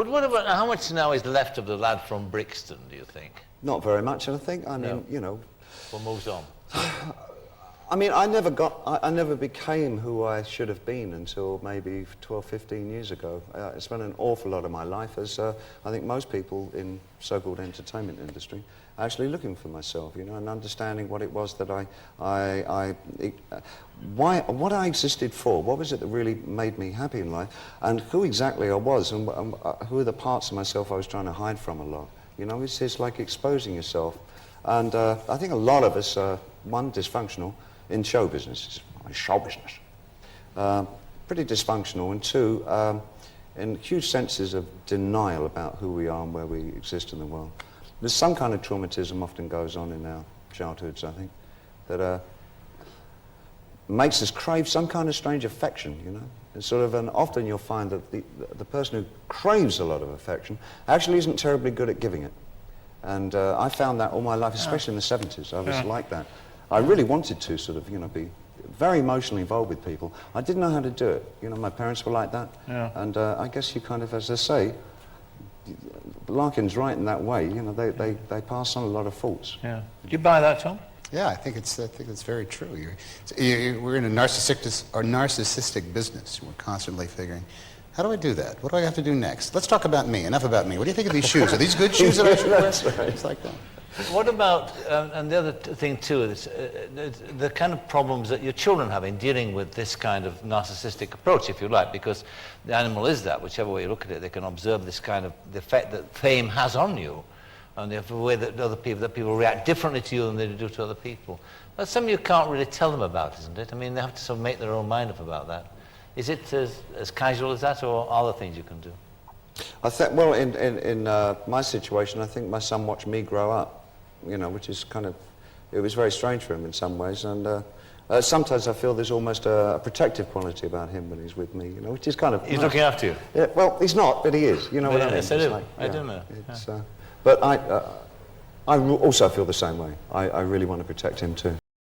But what about, how much now is left of the lad from Brixton, do you think? Not very much, I think. I mean, you know. What moves on? I mean, I never became who I should have been until maybe 12, 15 years ago. I spent an awful lot of my life, as I think most people in so-called entertainment industry, actually looking for myself, you know, and understanding what it was that what I existed for, what was it that really made me happy in life, and who exactly I was, and who are the parts of myself I was trying to hide from a lot. You know, it's like exposing yourself. And I think a lot of us are, one, dysfunctional in show business, pretty dysfunctional, and two, in huge senses of denial about who we are and where we exist in the world. There's some kind of traumatism often goes on in our childhoods, I think, that makes us crave some kind of strange affection, you know. It's sort of, and often you'll find that the person who craves a lot of affection actually isn't terribly good at giving it. And I found that all my life, especially in the 70s, I was like that. I really wanted to sort of, you know, be very emotionally involved with people. I didn't know how to do it. You know, my parents were like that. Yeah. And I guess you kind of, as I say, Larkin's right in that way. You know, they pass on a lot of faults. Yeah. Do you buy that, Tom? Yeah, I think it's very true. We're in a narcissistic business. We're constantly figuring, how do I do that? What do I have to do next? Let's talk about me. Enough about me. What do you think of these shoes? Are these good shoes that I should wear? That's right. It's like that. What about, and the other thing too, is the kind of problems that your children have in dealing with this kind of narcissistic approach, if you like, because the animal is that, whichever way you look at it, they can observe this kind of, the effect that fame has on you, and the way that people react differently to you than they do to other people. That's something you can't really tell them about, isn't it? I mean, they have to sort of make their own mind up about that. Is it as casual as that, or are there things you can do? I think, well, in my situation, I think my son watched me grow up, you know, which is kind of, it was very strange for him in some ways, and sometimes I feel there's almost a protective quality about him when he's with me, you know, which is kind of... He's nice. Looking after you? Yeah, well, he's not, but he is, you know what I mean? Yes, I do. Like, I do know. But I also feel the same way. I really want to protect him too.